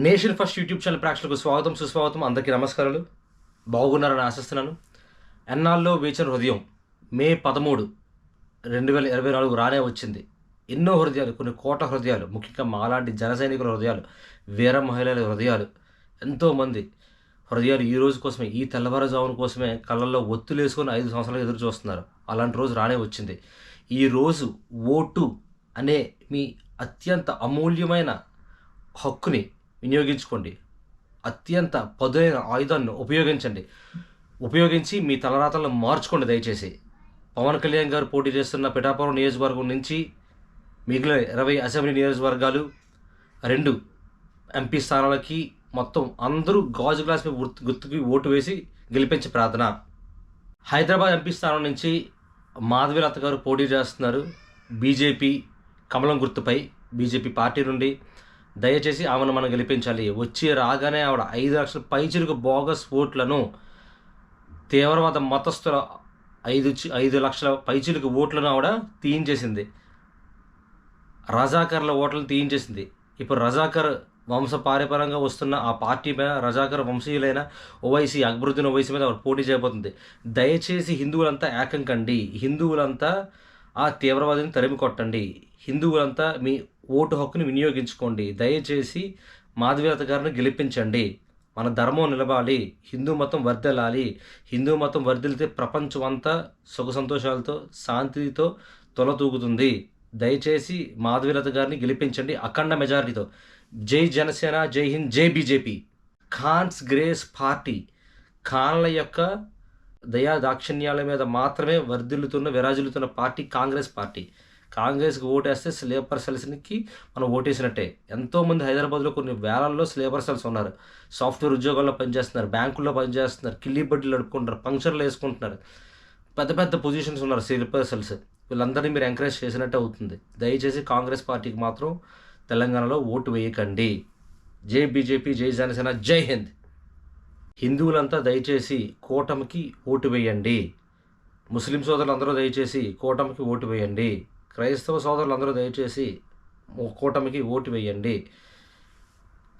Nation first YouTube channel ప్రేక్షకులకు స్వాగతం సుస్వాగతం. అందరికీ నమస్కారాలు. బాగున్నారని ఆశిస్తున్నాను. ఎన్నాళ్ళలో వేచిన హృదయం మే 13, 2024 రానే వచ్చింది. ఎన్నో హృదయాలు, కొన్ని కోట్ల హృదయాలు, ముఖ్యంగా మాలాంటి జన సైనికుల హృదయాలు, వీర మహిళల హృదయాలు, ఎంతోమంది హృదయాలు ఈ రోజు కోసమే, ఈ తెల్లవారుజామున కోసమే కళ్ళల్లో ఒత్తులేసుకొని 5 సంవత్సరాలు ఎదురు చూస్తున్నారు. అలాంటి రోజు రానే వచ్చింది. ఈ రోజు ఓటు అనే మీ అత్యంత అమూల్యమైన హక్కుని వినియోగించుకోండి. అత్యంత పదునైన ఆయుధాన్ని ఉపయోగించి మీ తలరాతలను మార్చుకోండి దయచేసి. పవన్ కళ్యాణ్ గారు పోటీ చేస్తున్న పిఠాపురం నియోజకవర్గం నుంచి మిగిలిన 20 అసెంబ్లీ నియోజకవర్గాలు, 2 ఎంపీ స్థానాలకి మొత్తం అందరూ గాజు గ్లాస్ మీద గుర్తుకి ఓటు వేసి గెలిపించే ప్రార్థన. హైదరాబాద్ ఎంపీ స్థానం నుంచి మాధవీలత గారు పోటీ చేస్తున్నారు బీజేపీ కమలం గుర్తుపై, బీజేపీ పార్టీ నుండి. దయచేసి ఆమెను మనం గెలిపించాలి. వచ్చి రాగానే ఆవిడ 5 లక్షల పైచిలుకు బోగస్ ఓట్లను, తీవ్రవాద మతస్థుల 5 లక్షల పైచిలుకు ఓట్లను ఆవిడ తీయించేసింది. రజాకర్ల ఓట్లను తీయించేసింది. ఇప్పుడు రజాకర్ వంశపారంపర్యంగా వస్తున్న ఆ పార్టీ మీద, రజాకర్ వంశీయులైన ఓవైసీ, అక్బరుద్దీన్ ఓవైసీ మీద ఆవిడ పోటీ చేయబోతుంది. దయచేసి హిందువులంతా ఏకం కండి. హిందువులంతా ఆ తీవ్రవాదిని తరిమి కొట్టండి. హిందువులంతా మీ ఓటు హక్కుని వినియోగించుకోండి. దయచేసి మాధవీలత గారిని గెలిపించండి. మన ధర్మం నిలబాలి, హిందూ మతం వర్ధిల్లాలి. హిందూ మతం వర్ధిల్లితే ప్రపంచం అంతా సుఖ సంతోషాలతో, శాంతితో తొలతూగుతుంది. దయచేసి మాధవీలత గారిని గెలిపించండి అఖండ మెజారిటీతో. జై జనసేన, జై హింద్, జై బీజేపీ. ఖాన్స్ గ్రేస్ పార్టీ, ఖాన్ల యొక్క దయా దాక్షిణ్యాల మీద మాత్రమే విరాజిల్లుతున్న పార్టీ కాంగ్రెస్ పార్టీ. కాంగ్రెస్కి ఓటేస్తే స్లీపర్ సెల్స్కి మనం ఓటేసినట్టే. ఎంతోమంది హైదరాబాద్లో కొన్ని వేలల్లో స్లీపర్ సెల్స్ ఉన్నారు. సాఫ్ట్వేర్ ఉద్యోగాల్లో పనిచేస్తున్నారు, బ్యాంకుల్లో పనిచేస్తున్నారు, కిల్లి బడ్డీలు అడుక్కుంటారు, పంక్చర్లు వేసుకుంటున్నారు. పెద్ద పెద్ద పొజిషన్స్ ఉన్నారు స్లీపర్ సెల్స్. వీళ్ళందరినీ మీరు ఎంకరేజ్ చేసినట్టే అవుతుంది. దయచేసి కాంగ్రెస్ పార్టీకి మాత్రం తెలంగాణలో ఓటు వేయకండి. జై బీజేపీ, జై జనసేన, జై హింద్. హిందువులంతా దయచేసి కూటమికి ఓటు వేయండి. ముస్లిం సోదరులందరూ దయచేసి కూటమికి ఓటు వేయండి. క్రైస్తవ సోదరులందరూ దయచేసి కూటమికి ఓటు వేయండి.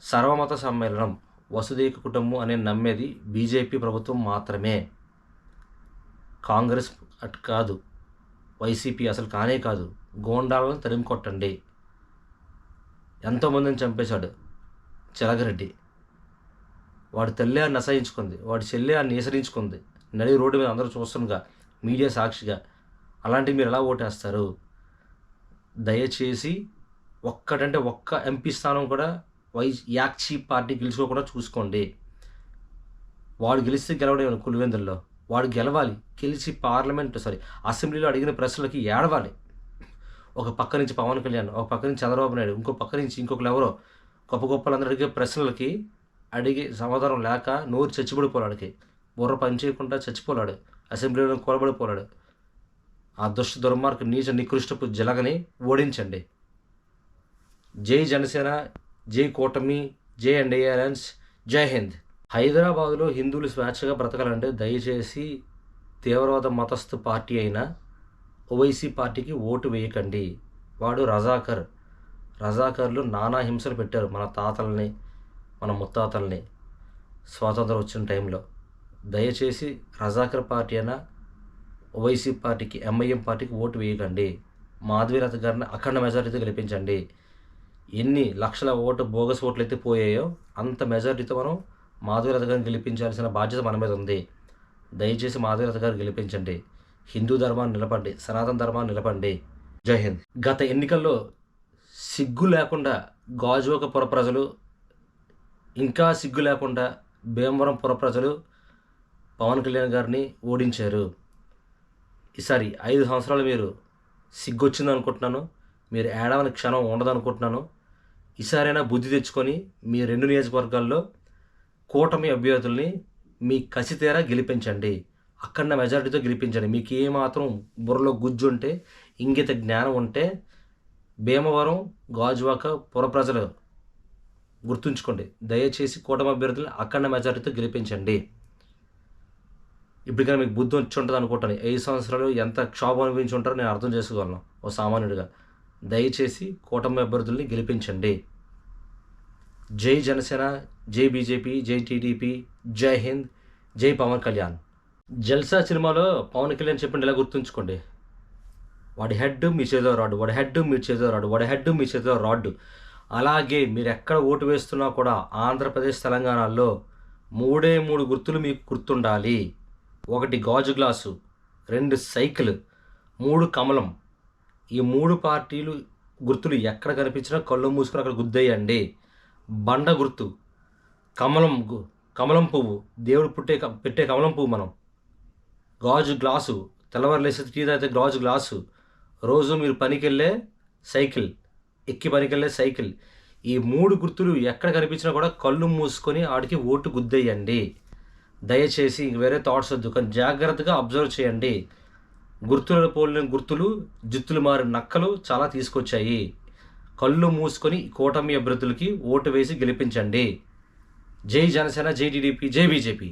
సర్వమత సమ్మేళనం, వసుదైక కుటుంబం అనే నమ్మేది బీజేపీ ప్రభుత్వం మాత్రమే. కాంగ్రెస్ అటు కాదు, వైసీపీ అసలు కానే కాదు. గోండాలను తరిమి కొట్టండి. ఎంతోమందిని చంపేశాడు చెలగరెడ్డి. వాడి తల్లి అని అసహించుకుంది, వాడి చెల్లి అని నిసరించుకుంది. నడి రోడ్డు మీద అందరూ చూస్తుండగా, మీడియా సాక్షిగా. అలాంటివి మీరు ఎలా ఓటేస్తారు? దయచేసి ఒక్క ఎంపీ స్థానం కూడా యాక్షి పార్టీ గెలుచుకోకుండా చూసుకోండి. వాడు గెలిస్తే గెలవడం పులివెందుల్లో, వాడు గెలవాలి. గెలిచి అసెంబ్లీలో అడిగిన ప్రశ్నలకి ఏడవాలి. ఒక పక్క నుంచి పవన్ కళ్యాణ్, ఒక పక్క నుంచి చంద్రబాబు నాయుడు, ఇంకో పక్క నుంచి ఇంకొకరు ఎవరో గొప్పలందరూ అడిగే ప్రశ్నలకి అడిగి సమాధానం లేక నోరు చచ్చిపడిపోలాడికి, బుర్ర పని చేయకుండా చచ్చిపోలాడు, అసెంబ్లీలో కూలబడిపోలాడు. ఆ దుర్మార్గ నీచ నికృష్టపు జలగని ఓడించండి. జై జనసేన, జై కూటమి, జై ఎన్డీఏ అలయన్స్, జై హింద్. హైదరాబాదులో హిందువులు స్వేచ్ఛగా బ్రతకాలంటే దయచేసి తీవ్రవాద మతస్థు పార్టీ అయిన ఓవైసీ పార్టీకి ఓటు వేయకండి. వాడు రజాకర్లు నానా హింసలు పెట్టారు మన తాతల్ని, మన ముత్తాతల్ని స్వాతంత్రం వచ్చిన టైంలో. దయచేసి రజాకర్ పార్టీ అయినా ఓవైసీ పార్టీకి, ఎంఐఎం పార్టీకి ఓటు వేయకండి. మాధవీలత గారిని అఖండ మెజారిటీతో గెలిపించండి. ఎన్ని లక్షల బోగస్ ఓట్లు అయితే పోయాయో అంత మెజారిటీతో మనం మాధవీలత గారిని గెలిపించాల్సిన బాధ్యత మన మీద ఉంది. దయచేసి మాధవీలత గారిని గెలిపించండి. హిందూ ధర్మాన్ని నిలపండి, సనాతన ధర్మాన్ని నిలపండి. జై హింద్. గత ఎన్నికల్లో సిగ్గు లేకుండా గాజువాక పుర ప్రజలు, ఇంకా సిగ్గు లేకుండా భీమవరం పుర ప్రజలు పవన్ కళ్యాణ్ గారిని ఓడించారు. ఈసారి 5 సంవత్సరాలు మీరు సిగ్గొచ్చింది అనుకుంటున్నాను. మీరు ఏడవని క్షణం ఉండదనుకుంటున్నాను. ఈసారైనా బుద్ధి తెచ్చుకొని మీ 2 నియోజకవర్గాల్లో కూటమి అభ్యర్థుల్ని మీ కసి తీరా గెలిపించండి. అఖండ మెజారిటీతో గెలిపించండి. మీకు ఏమాత్రం బుర్రలో గుజ్జు ఉంటే, ఇంగిత జ్ఞానం ఉంటే భీమవరం, గాజువాక పుర ప్రజలు గుర్తుంచుకోండి. దయచేసి కూటమి అభ్యర్థులను అఖండ మెజారిటీతో గెలిపించండి. ఇప్పటికైనా మీకు బుద్ధి వచ్చి ఉంటుంది అనుకుంటాను. 5 సంవత్సరాలు ఎంత క్షోభ అనుభవించి ఉంటారో నేను అర్థం చేసుకోగలను ఓ సామాన్యుడిగా. దయచేసి కూటమి అభ్యర్థుల్ని గెలిపించండి. జై జనసేన, జై బీజేపీ, జై టీడీపీ, జై హింద్, జై పవన్ కళ్యాణ్. జల్సా సినిమాలో పవన్ కళ్యాణ్ చెప్పింది ఇలా గుర్తుంచుకోండి. వాడి హెడ్ మీ చేతిలో రాడ్డు, వాడి హెడ్ మీ చేతిలో రాడ్డు, వాడి హెడ్ మీ చేతిలో రాడ్డు. అలాగే మీరు ఎక్కడ ఓటు వేస్తున్నా కూడా ఆంధ్రప్రదేశ్, తెలంగాణలో 3 గుర్తులు మీకు గుర్తుండాలి. 1 గాజు గ్లాసు, 2 సైకిల్, 3 కమలం. ఈ 3 పార్టీలు గుర్తులు ఎక్కడ కనిపించినా కళ్ళు మూసుకొని అక్కడ గుద్దేయండి. బండ గుర్తు, కమలం పువ్వు, దేవుడు పెట్టే కమలం పువ్వు మనం. గాజు గ్లాసు, తెల్లవారు లేసి టీ తాగితే గాజు గ్లాసు. రోజు మీరు పనికెళ్ళే సైకిల్, ఎక్కి పనికెళ్ళే సైకిల్. ఈ 3 గుర్తులు ఎక్కడ కనిపించినా కూడా కళ్ళు మూసుకొని ఆడికి ఓటు గుద్దేయండి. దయచేసి ఇంక వేరే థాట్స్ వద్దు, కానీ జాగ్రత్తగా అబ్జర్వ్ చేయండి. గుర్తులను పోలిన గుర్తులు, జిత్తులు మారిన నక్కలు చాలా తీసుకొచ్చాయి. కళ్ళు మూసుకొని కూటమి అభ్యర్థులకి ఓటు వేసి గెలిపించండి. జై జనసేన, జై టీడీపీ, జై బీజేపీ.